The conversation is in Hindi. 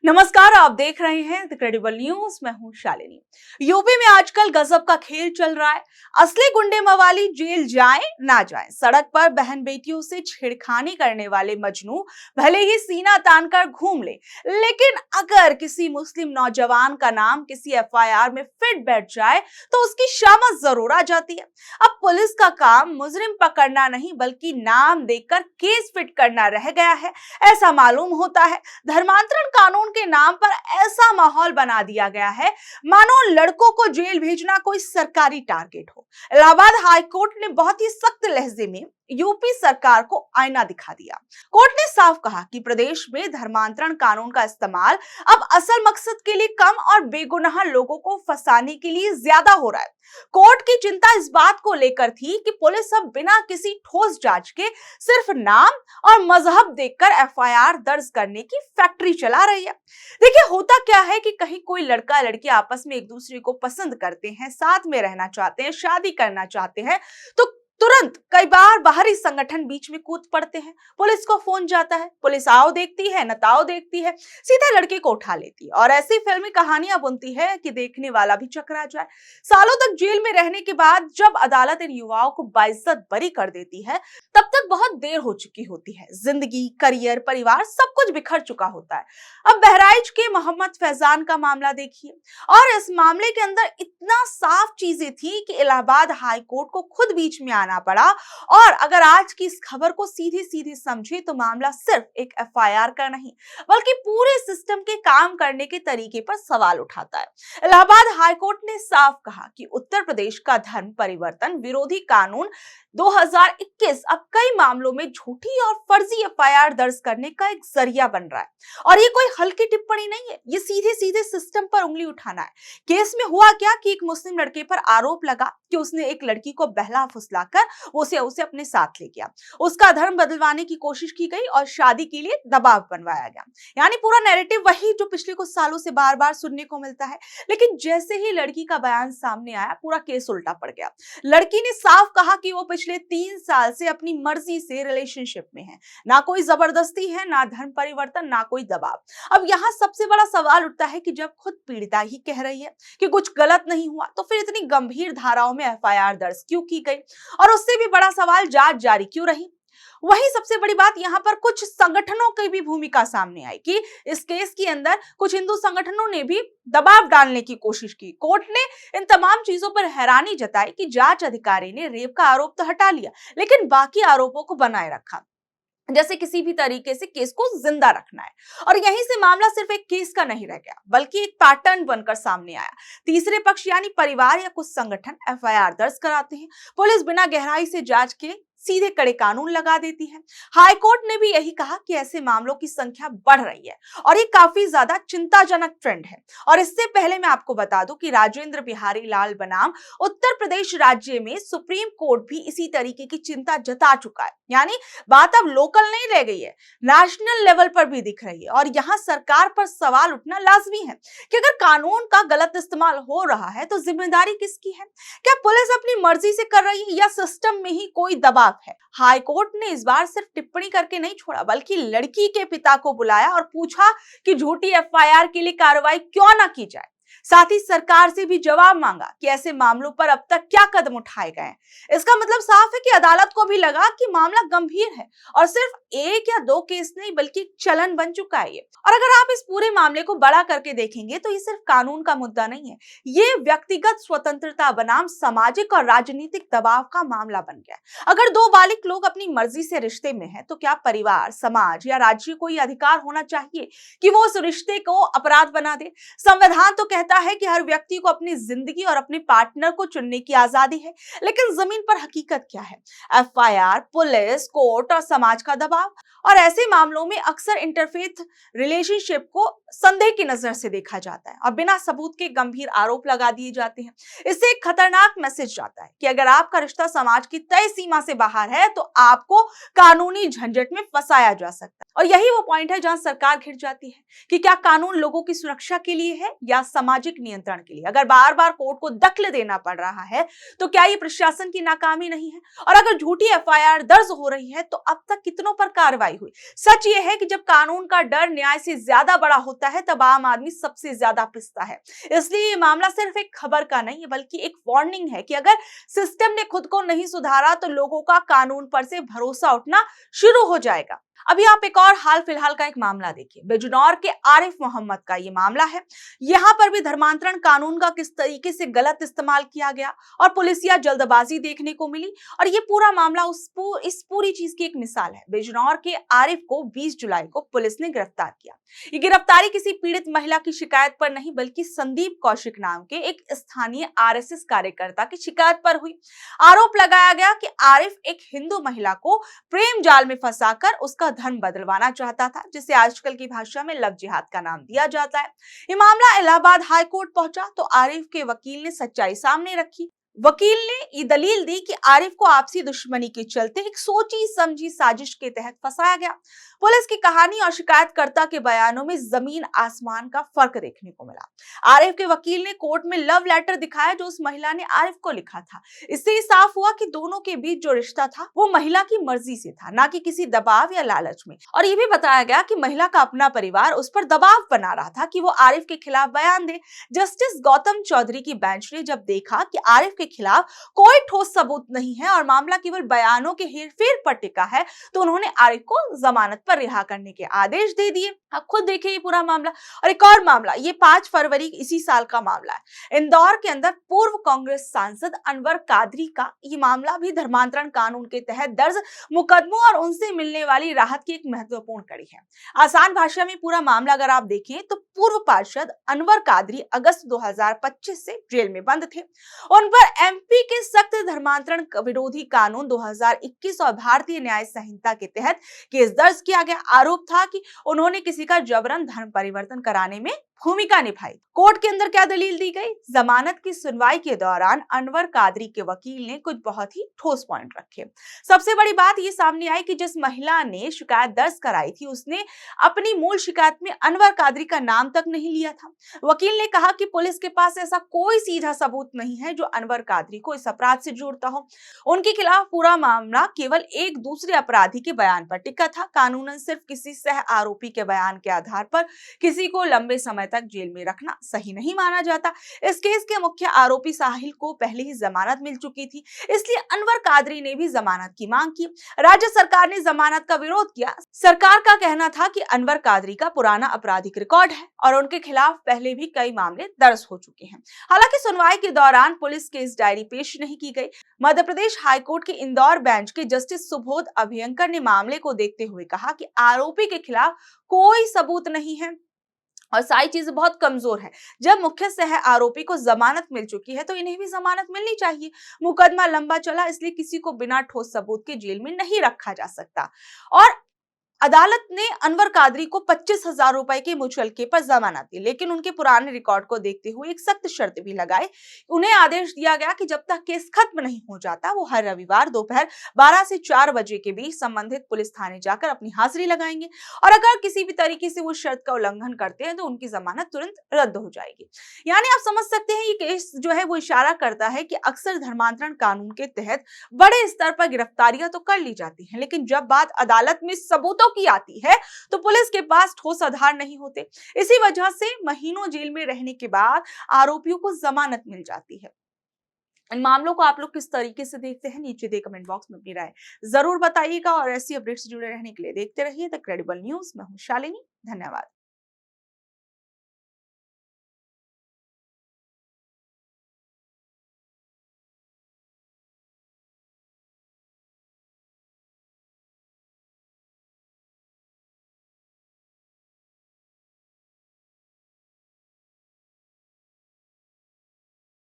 नमस्कार, आप देख रहे हैं द क्रेडिबल न्यूज। मैं हूं शालिनी। यूपी में आजकल गजब का खेल चल रहा है। असली गुंडे मवाली जेल जाएं ना जाएं, सड़क पर बहन बेटियों से छेड़खानी करने वाले मजनू भले ही सीना तानकर घूम ले, लेकिन अगर किसी मुस्लिम नौजवान का नाम किसी एफआईआर में फिट बैठ जाए तो उसकी शामत जरूर आ जाती है। अब पुलिस का काम मुजरिम पकड़ना नहीं बल्कि नाम देकर केस फिट करना रह गया है, ऐसा मालूम होता है। धर्मांतरण कानून के नाम पर ऐसा माहौल बना दिया गया है मानो लड़कों को जेल भेजना कोई सरकारी टारगेट हो। इलाहाबाद हाई कोर्ट ने बहुत ही सख्त लहजे में यूपी सरकार को आईना दिखा दिया। कोर्ट ने साफ कहा कि प्रदेश में धर्मांतरण कानून का इस्तेमाल अब असल मकसद के लिए कम और बेगुनाह लोगों को फंसाने के लिए ज्यादा हो रहा है। कोर्ट की चिंता इस बात को लेकर थी कि पुलिस अब बिना किसी ठोस जांच के सिर्फ नाम और मजहब देखकर एफआईआर दर्ज करने की फैक्ट्री चला रही है। देखिए, होता क्या है कि कहीं कोई लड़का लड़की आपस में एक दूसरे को पसंद करते हैं, साथ में रहना चाहते हैं, शादी करना चाहते हैं, तो तुरंत कई बार बाहरी संगठन बीच में कूद पड़ते हैं। पुलिस को फोन जाता है, पुलिस आओ देखती है, नताओ देखती है, सीधा लड़के को उठा लेती है और ऐसी फिल्मी कहानियां बुनती है कि देखने वाला भी चकरा जाए। सालों तक जेल में रहने के बाद जब अदालत इन युवाओं को बाइज्जत बरी कर देती है, तब तक बहुत देर हो चुकी होती है। जिंदगी, करियर, परिवार सब कुछ बिखर चुका होता है। अब बहराइच के मोहम्मद फैजान का मामला देखिए, और इस मामले के अंदर इतना साफ चीजें थी कि इलाहाबाद हाई कोर्ट को खुद बीच में आना पड़ा। और अगर आज की इस खबर को सीधी सीधी समझे तो मामला सिर्फ एक एफआईआर का नहीं बल्कि पूरे सिस्टम के काम करने के तरीके पर सवाल उठाता है। इलाहाबाद हाई कोर्ट ने साफ कहा कि उत्तर प्रदेश का धर्म परिवर्तन विरोधी कानून 2021 अब कई मामलों में झूठी और फर्जी एफआईआर दर्ज करने का एक जरिया बन रहा है। और ये कोई हल्की टिप्पणी नहीं है, ये सीधे सीधे सिस्टम पर उंगली उठाना है। केस में हुआ क्या कि एक मुस्लिम लड़के पर आरोप लगा कि उसने एक लड़की को बहला फुसलाकर उसे अपने साथ ले गया, उसका धर्म बदलवाने की कोशिश की गई और शादी के लिए दबाव बनवाया गया। यानी पूरा नैरेटिव वही जो पिछले कुछ सालों से बार बार सुनने को मिलता है। लेकिन जैसे ही लड़की का बयान सामने आया, पूरा केस उल्टा पड़ गया। लड़की ने साफ कहा कि वो पिछले 3 साल से अपनी मर्जी से रिलेशनशिप में है, ना कोई जबरदस्ती है, ना धर्म परिवर्तन, ना कोई दबाव। अब यहाँ सबसे बड़ा सवाल उठता है कि जब खुद पीड़िता ही कह रही है कि कुछ गलत नहीं हुआ, तो फिर इतनी गंभीर धाराओं में एफआईआर दर्ज क्यों की गई? और उससे भी बड़ा सवाल, जांच जारी क्यों रही? वही सबसे बड़ी बात, यहाँ पर कुछ संगठनों की भी भूमिका सामने आई कि इस केस के अंदर कुछ हिंदू संगठनों ने भी दबाव डालने की कोशिश की। कोर्ट ने इन तमाम चीजों पर हैरानी जताई कि जांच अधिकारी ने रेप का आरोप तो हटा लिया, लेकिन बाकी आरोपों को बनाए रखा, जैसे किसी भी तरीके से केस को जिंदा रखना है। और यहीं से मामला सिर्फ एक केस का नहीं रह गया बल्कि एक पैटर्न बनकर सामने आया। तीसरे पक्ष यानी परिवार या कुछ संगठन एफआईआर दर्ज कराते हैं, पुलिस बिना गहराई से जांच के सीधे कड़े कानून लगा देती है। हाई कोर्ट ने भी यही कहा कि ऐसे मामलों की संख्या बढ़ रही है और ये काफी ज्यादा चिंताजनक ट्रेंड है। और इससे पहले मैं आपको बता दूं कि राजेंद्र बिहारी लाल बनाम उत्तर प्रदेश राज्य में सुप्रीम कोर्ट भी इसी तरीके की चिंता जता चुका है। यानी बात अब लोकल नहीं रह गई है, नेशनल लेवल पर भी दिख रही है। और यहाँ सरकार पर सवाल उठना लाजमी है कि अगर कानून का गलत इस्तेमाल हो रहा है तो जिम्मेदारी किसकी है? क्या पुलिस अपनी मर्जी से कर रही है या सिस्टम में ही कोई दबाव है? हाई कोर्ट ने इस बार सिर्फ टिप्पणी करके नहीं छोड़ा बल्कि लड़की के पिता को बुलाया और पूछा कि झूठी एफआईआर के लिए कार्रवाई क्यों ना की जाए। साथ ही सरकार से भी जवाब मांगा कि ऐसे मामलों पर अब तक क्या कदम उठाए गए हैं। इसका मतलब साफ है कि अदालत को भी लगा कि मामला गंभीर है और सिर्फ 1 या 2 केस नहीं बल्कि चलन बन चुका है ये। और अगर आप इस पूरे मामले को बड़ा करके देखेंगे तो ये सिर्फ कानून का मुद्दा नहीं है, ये व्यक्तिगत स्वतंत्रता बनाम सामाजिक और राजनीतिक दबाव का मामला बन गया। अगर 2 बालिग लोग अपनी मर्जी से रिश्ते में हैं, तो क्या परिवार, समाज या राज्य को यह अधिकार होना चाहिए कि वो उस रिश्ते को अपराध बना दे? संविधान तो कहता है कि हर व्यक्ति को अपनी जिंदगी और अपने पार्टनर को चुनने की आजादी है, लेकिन जमीन पर हकीकत क्या है? एफआईआर, पुलिस, कोर्ट और समाज का दबाव। और ऐसे मामलों में अक्सर इंटरफेथ रिलेशनशिप को संदेह की नजर से देखा जाता है और बिना सबूत के गंभीर आरोप लगा दिए जाते हैं। इससे एक खतरनाक मैसेज जाता है कि अगर आपका रिश्ता समाज की तय सीमा से बाहर है तो आपको कानूनी झंझट में फंसाया जा सकता है। और यही वो पॉइंट है जहां सरकार घिर जाती है कि क्या कानून लोगों की सुरक्षा के लिए है या समाज सामाजिक नियंत्रण के लिए। अगर बार बार कोर्ट को दखल देना पड़ रहा है तो क्या ये प्रशासन की नाकामी नहीं है? और अगर झूठी एफआईआर दर्ज हो रही है तो अब तक कितनों पर कार्रवाई हुई? सच ये है कि जब कानून का डर न्याय से ज्यादा बड़ा होता है तब आम आदमी सबसे ज्यादा पिसता है। इसलिए ये मामला सिर्फ एक खबर का नहीं है बल्कि एक वार्निंग है कि अगर सिस्टम ने खुद को नहीं सुधारा तो लोगों का कानून पर से भरोसा उठना शुरू हो जाएगा। अभी आप एक और हाल फिलहाल का एक मामला देखिए, बिजनौर के आरिफ मोहम्मद का ये मामला है। यहाँ पर भी धर्मांतरण कानून का किस तरीके से गलत इस्तेमाल किया गया और पुलिसिया जल्दबाजी देखने को मिली, और ये पूरा मामला इस पूरी चीज की एक मिसाल है। बिजनौर के आरिफ को 20 जुलाई को पुलिस ने गिरफ्तार किया। ये गिरफ्तारी किसी पीड़ित महिला की शिकायत पर नहीं बल्कि संदीप कौशिक नाम के एक स्थानीय आरएसएस कार्यकर्ता की शिकायत पर हुई। आरोप लगाया गया कि आरिफ एक हिंदू महिला को प्रेम जाल में फंसाकर उसका धर्म बदलवाना चाहता था, जिसे आजकल की भाषा में लव जिहाद का नाम दिया जाता है। ये मामला इलाहाबाद हाई कोर्ट पहुंचा तो आरिफ के वकील ने सच्चाई सामने रखी। वकील ने ये दलील दी कि आरिफ को आपसी दुश्मनी के चलते एक सोची समझी साजिश के तहत फंसाया गया। पुलिस की कहानी और शिकायतकर्ता के बयानों में जमीन आसमान का फर्क देखने को मिला। आरिफ के वकील ने कोर्ट में लव लेटर दिखाया जो उस महिला ने आरिफ को लिखा था। इससे ही साफ हुआ कि दोनों के बीच जो रिश्ता था वो महिला की मर्जी से था, ना कि किसी दबाव या लालच में। और ये भी बताया गया कि महिला का अपना परिवार उस पर दबाव बना रहा था कि वो आरिफ के खिलाफ बयान दे। जस्टिस गौतम चौधरी की बेंच ने जब देखा कि आरिफ के खिलाफ कोई ठोस सबूत नहीं है और मामला केवल बयानों के हेरफेर पर टिका है तो उन्होंने आरिफ को जमानत पर रिहा करने के आदेश दे दिए। आप खुद देखिए ये पूरा मामला। और एक और मामला, ये 5 फरवरी इसी साल का मामला है। इंदौर के अंदर पूर्व कांग्रेस सांसद अनवर कादरी का ये मामला भी धर्मांतरण कानून के तहत दर्ज मुकदमों और उनसे मिलने वाली राहत की एक महत्वपूर्ण कड़ी है। आसान भाषा में पूरा मामला अगर आप देखें तो पूर्व पार्षद अनवर कादरी अगस्त 2025 से जेल में बंद थे। उन पर एमपी के सख्त धर्मांतरण विरोधी कानून 2021 और भारतीय न्याय संहिता के तहत केस दर्ज किया गया। आरोप था कि उन्होंने किसी का जबरन धर्म परिवर्तन कराने में भूमिका निभाई। कोर्ट के अंदर क्या दलील दी गई? जमानत की सुनवाई के दौरान अनवर कादरी के वकील ने कुछ बहुत ही ठोस पॉइंट रखे। सबसे बड़ी बात ये सामने आई कि जिस महिला ने शिकायत दर्ज कराई थी उसने अपनी मूल शिकायत में अनवर कादरी का नाम तक नहीं लिया था। वकील ने कहा कि पुलिस के पास ऐसा कोई सीधा सबूत नहीं है जो अनवर कादरी को इस अपराध से जोड़ता हो। उनके खिलाफ पूरा मामला केवल एक दूसरे अपराधी के बयान पर टिका था। कानूनन सिर्फ किसी सह आरोपी के बयान के आधार पर किसी को लंबे समय तक जेल में रखना सही नहीं माना जाता। इस केस के मुख्य आरोपी साहिल को पहले ही जमानत मिल चुकी थी, इसलिए अनवर कादरी ने भी जमानत की मांग की। राज्य सरकार ने जमानत का विरोध किया। सरकार का कहना था कि अनवर कादरी का पुराना आपराधिक रिकॉर्ड है और उनके खिलाफ पहले भी कई मामले दर्ज हो चुके हैं। हालांकि सुनवाई के दौरान पुलिस केस डायरी पेश नहीं की गई। मध्य प्रदेश हाईकोर्ट के इंदौर बेंच के जस्टिस सुबोध अभयंकर ने मामले को देखते हुए कहा कि आरोपी के खिलाफ कोई सबूत नहीं है और सारी चीजें बहुत कमजोर है। जब मुख्य सह आरोपी को जमानत मिल चुकी है तो इन्हें भी जमानत मिलनी चाहिए। मुकदमा लंबा चला इसलिए किसी को बिना ठोस सबूत के जेल में नहीं रखा जा सकता। और अदालत ने अनवर कादरी को 25,000 रुपए के मुचलके पर जमानत दी, लेकिन उनके पुराने रिकॉर्ड को देखते हुए एक सख्त शर्त भी लगाई। उन्हें आदेश दिया गया कि जब तक केस खत्म नहीं हो जाता वो हर रविवार दोपहर 12 से 4 बजे के बीच संबंधित पुलिस थाने जाकर अपनी हाजिरी लगाएंगे और अगर किसी भी तरीके से वो शर्त का उल्लंघन करते हैं तो उनकी जमानत तुरंत रद्द हो जाएगी। यानी आप समझ सकते हैं ये केस जो है वो इशारा करता है कि अक्सर धर्मांतरण कानून के तहत बड़े स्तर पर गिरफ्तारियां तो कर ली जाती हैं, लेकिन जब बात अदालत में सबूतों की आती है तो पुलिस के पास ठोस आधार नहीं होते। इसी वजह से महीनों जेल में रहने के बाद आरोपियों को जमानत मिल जाती है। इन मामलों को आप लोग किस तरीके से देखते हैं? नीचे दे कमेंट बॉक्स में अपनी राय जरूर बताइएगा और ऐसी अपडेट्स से जुड़े रहने के लिए देखते रहिए द क्रेडिबल न्यूज। मैं हूं शालिनी। धन्यवाद।